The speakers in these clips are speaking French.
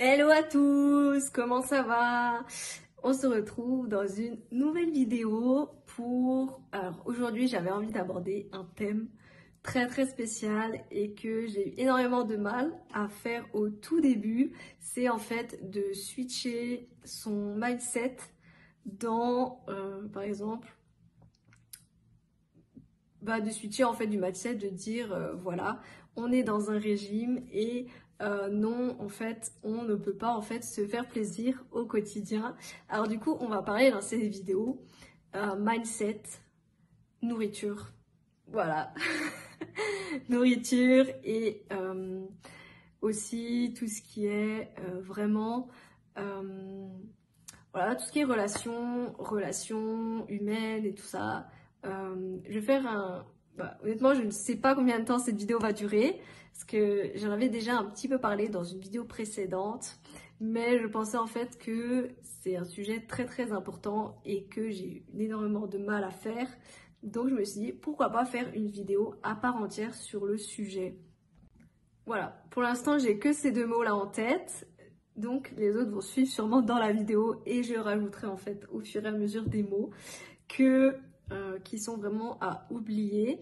Hello à tous, comment ça va? On se retrouve dans une nouvelle vidéo pour... Alors aujourd'hui j'avais envie d'aborder un thème très spécial et que j'ai eu énormément de mal à faire au tout début. C'est en fait de switcher son mindset dans, par exemple, de switcher en fait du mindset, de dire voilà, on est dans un régime et non, en fait, on ne peut pas en fait se faire plaisir au quotidien. Alors du coup, on va parler dans cette vidéo mindset, nourriture, voilà, nourriture et aussi tout ce qui est vraiment voilà, tout ce qui est relations humaines et tout ça. Je vais faire un... honnêtement, je ne sais pas combien de temps cette vidéo va durer, parce que j'en avais déjà un petit peu parlé dans une vidéo précédente, mais je pensais en fait que c'est un sujet très important et que j'ai eu énormément de mal à faire. Donc je me suis dit, pourquoi pas faire une vidéo à part entière sur le sujet. Voilà, pour l'instant, j'ai que ces deux mots-là en tête. Donc les autres vont suivre sûrement dans la vidéo et je rajouterai en fait au fur et à mesure des mots qui sont vraiment à oublier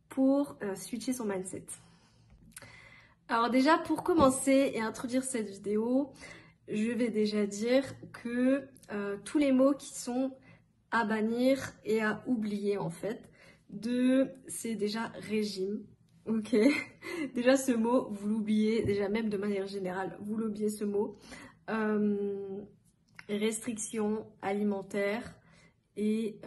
pour switcher son mindset. Alors déjà pour commencer et introduire cette vidéo, je vais déjà dire que tous les mots qui sont à bannir et à oublier en fait, c'est déjà régime. Ok, déjà ce mot, vous l'oubliez, déjà même de manière générale, vous l'oubliez ce mot. Restrictions alimentaires et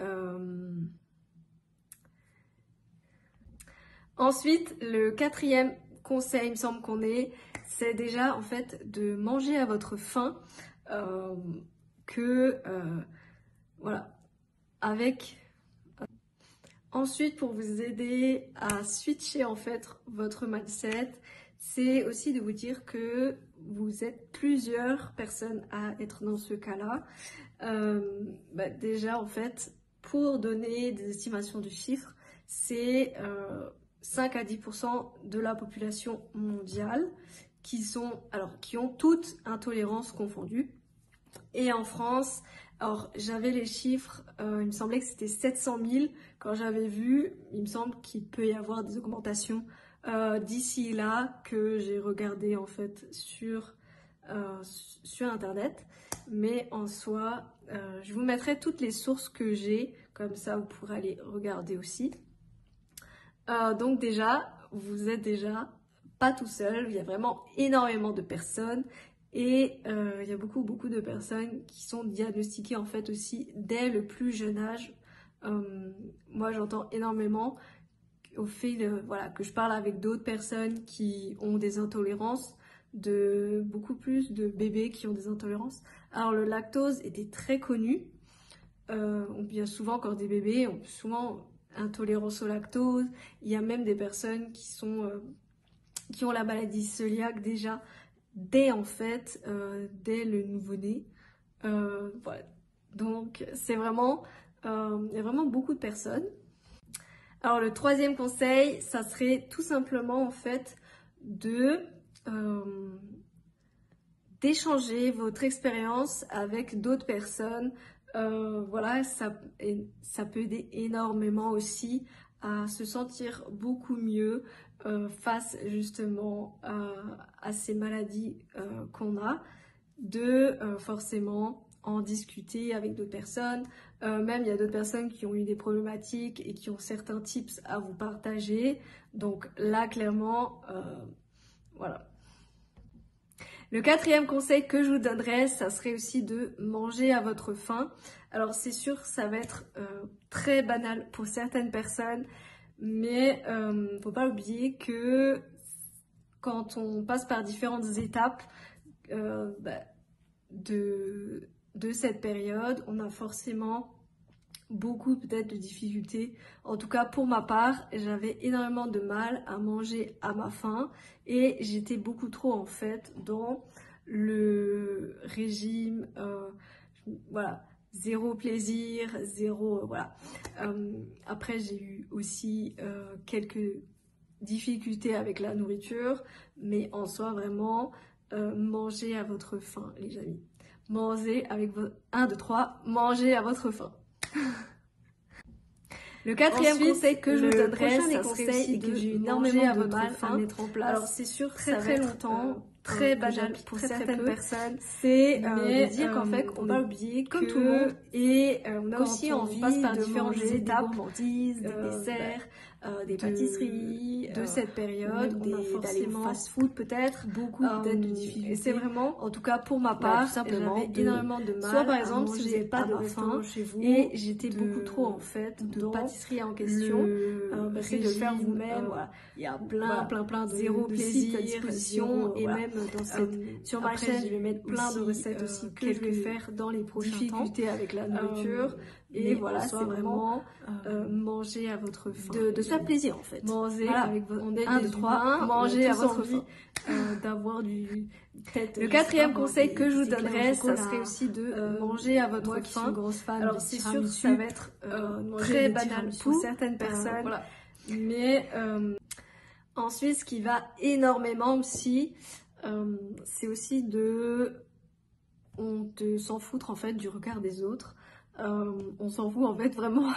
ensuite le quatrième conseil, il me semble qu'on est, c'est déjà en fait de manger à votre faim, voilà, avec... Ensuite, pour vous aider à switcher en fait votre mindset, c'est aussi de vous dire que vous êtes plusieurs personnes à être dans ce cas-là. Déjà, en fait, pour donner des estimations du chiffre, c'est 5 à 10% de la population mondiale qui ont toute intolérance confondue. Et en France, alors j'avais les chiffres, il me semblait que c'était 700 000 quand j'avais vu. Il me semble qu'il peut y avoir des augmentations d'ici là que j'ai regardé en fait sur internet. Mais en soi, je vous mettrai toutes les sources que j'ai, comme ça vous pourrez aller regarder aussi. Donc déjà, vous êtes déjà pas tout seul, il y a vraiment énormément de personnes et il y a beaucoup de personnes qui sont diagnostiquées en fait aussi dès le plus jeune âge. Moi j'entends énormément au fait voilà, que je parle avec d'autres personnes qui ont des intolérances, de beaucoup plus de bébés qui ont des intolérances. Alors le lactose était très connu, bien souvent quand des bébés ont souvent intolérance au lactose. Il y a même des personnes qui ont la maladie cœliaque déjà dès le nouveau-né. Voilà. Donc c'est vraiment, il y a vraiment beaucoup de personnes. Alors le troisième conseil, ça serait tout simplement en fait d'échanger votre expérience avec d'autres personnes. Voilà, ça peut aider énormément aussi à se sentir beaucoup mieux face justement à ces maladies qu'on a, forcément en discuter avec d'autres personnes. Même il y a d'autres personnes qui ont eu des problématiques et qui ont certains tips à vous partager. Donc là, clairement, voilà. Le quatrième conseil que je vous donnerais, ça serait aussi de manger à votre faim. Alors c'est sûr, ça va être très banal pour certaines personnes, mais faut pas oublier que quand on passe par différentes étapes de cette période, on a forcément beaucoup peut-être de difficultés. En tout cas pour ma part, j'avais énormément de mal à manger à ma faim et j'étais beaucoup trop en fait dans le régime, voilà, zéro plaisir, zéro, voilà. Après j'ai eu aussi quelques difficultés avec la nourriture, mais en soi vraiment mangez à votre faim les amis. Mangez avec votre 1, 2, 3, mangez à votre faim. Le quatrième conseil que je vous donnerais, ça serait aussi que j'ai énormément de mal à mettre en place. Alors c'est sûr, très longtemps, très banal pour certaines personnes, c'est de dire qu'en fait, on va oublier comme tout le monde et on a aussi envie de manger étapes, des gourmandises, des desserts, des pâtisseries de cette période, d'aller au fast-food peut-être, beaucoup peut-être de difficultés. Et c'est vraiment, en tout cas pour ma part, tout simplement, énormément de mal. Soit par exemple, si vous n'avez pas de restaurant chez vous, et j'étais beaucoup trop en fait de pâtisserie en question, parce que de le faire vous-même, voilà. Il y a plein de zéro plaisir à disposition et même dans cette sur ma chaîne, je vais mettre plein de recettes aussi que je vais faire dans les prochains difficultés avec la nourriture. Et voilà, c'est vraiment manger à votre faim. De se faire plaisir en fait. Manger avec votre 1, 2, 3, manger à votre faim. D'avoir du peut-être. Le quatrième conseil que je vous donnerais, ça serait aussi de manger à votre faim. Moi qui suis une grosse fan. Alors c'est sûr, ça va être très banal pour certaines personnes. Voilà. Mais ensuite, ce qui va énormément aussi, c'est aussi de s'en foutre en fait du regard des autres. On s'en fout en fait vraiment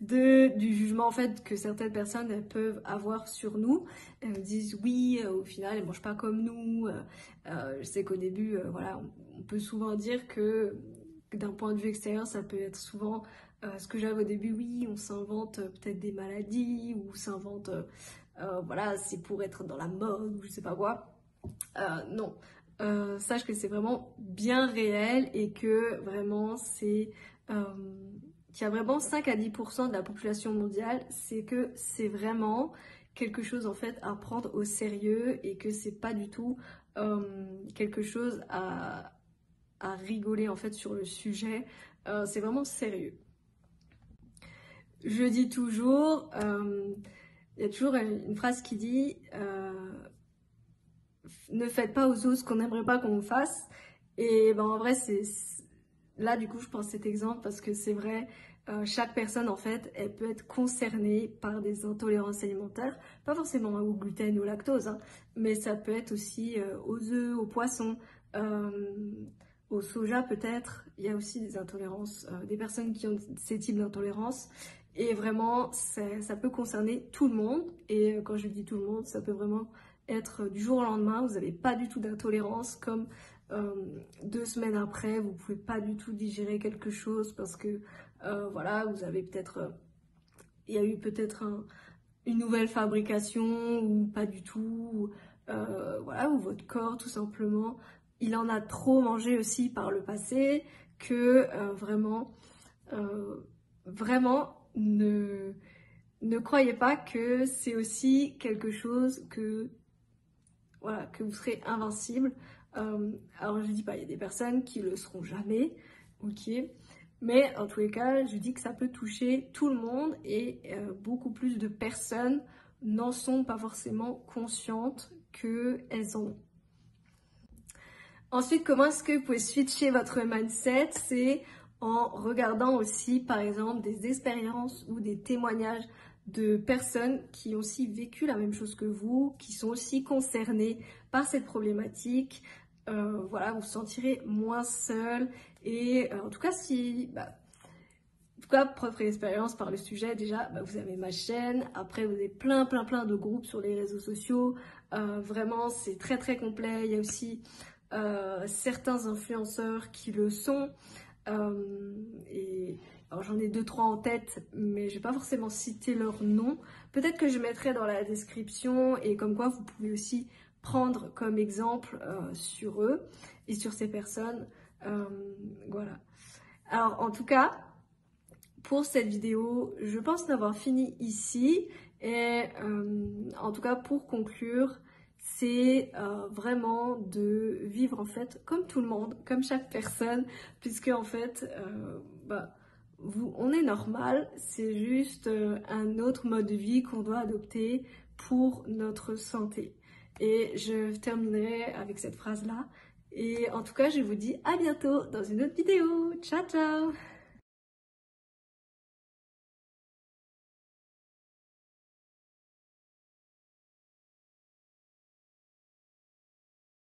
du jugement en fait que certaines personnes elles peuvent avoir sur nous. Elles disent oui, au final elles mangent pas comme nous. Je sais qu'au début, voilà, on peut souvent dire que d'un point de vue extérieur, ça peut être souvent ce que j'avais au début. Oui, on s'invente peut-être des maladies ou s'invente, voilà, c'est pour être dans la mode ou je sais pas quoi. Non. Sache que c'est vraiment bien réel et que vraiment c'est qu'il y a vraiment 5 à 10% de la population mondiale, c'est que c'est vraiment quelque chose en fait à prendre au sérieux et que c'est pas du tout quelque chose à rigoler en fait sur le sujet, c'est vraiment sérieux. Je dis toujours, il y a toujours une phrase qui dit ne faites pas aux autres ce qu'on n'aimerait pas qu'on vous fasse. Et ben en vrai, c'est là du coup je prends cet exemple parce que c'est vrai, chaque personne en fait, elle peut être concernée par des intolérances alimentaires, pas forcément au gluten ou au lactose, hein, mais ça peut être aussi aux œufs, aux poissons, au soja peut-être. Il y a aussi des intolérances, des personnes qui ont ces types d'intolérances. Et vraiment, ça peut concerner tout le monde. Et quand je dis tout le monde, ça peut vraiment être du jour au lendemain, vous n'avez pas du tout d'intolérance, comme 2 semaines après, vous ne pouvez pas du tout digérer quelque chose parce que voilà, vous avez peut-être, il y a eu peut-être une nouvelle fabrication ou pas du tout, voilà, ou votre corps tout simplement, il en a trop mangé aussi par le passé que vraiment, ne croyez pas que c'est aussi quelque chose que voilà, que vous serez invincible. Alors je dis pas, il y a des personnes qui le seront jamais, ok, mais en tous les cas, je dis que ça peut toucher tout le monde et beaucoup plus de personnes n'en sont pas forcément conscientes qu'elles en ont. Ensuite, comment est-ce que vous pouvez switcher votre mindset? C'est en regardant aussi, par exemple, des expériences ou des témoignages de personnes qui ont aussi vécu la même chose que vous, qui sont aussi concernées par cette problématique. Voilà, vous vous sentirez moins seul. Et en tout cas, si... en tout cas, propre expérience par le sujet, déjà, vous avez ma chaîne. Après, vous avez plein de groupes sur les réseaux sociaux. Vraiment, c'est très complet. Il y a aussi certains influenceurs qui le sont. Et alors j'en ai 2-3 en tête, mais je vais pas forcément citer leur nom. Peut-être que je mettrai dans la description et comme quoi vous pouvez aussi prendre comme exemple sur eux et sur ces personnes. Voilà. Alors en tout cas, pour cette vidéo, je pense d'avoir fini ici. Et en tout cas, pour conclure, c'est vraiment de vivre en fait comme tout le monde, comme chaque personne, puisque en fait, on est normal, c'est juste un autre mode de vie qu'on doit adopter pour notre santé. Et je terminerai avec cette phrase-là. Et en tout cas, je vous dis à bientôt dans une autre vidéo. Ciao, ciao!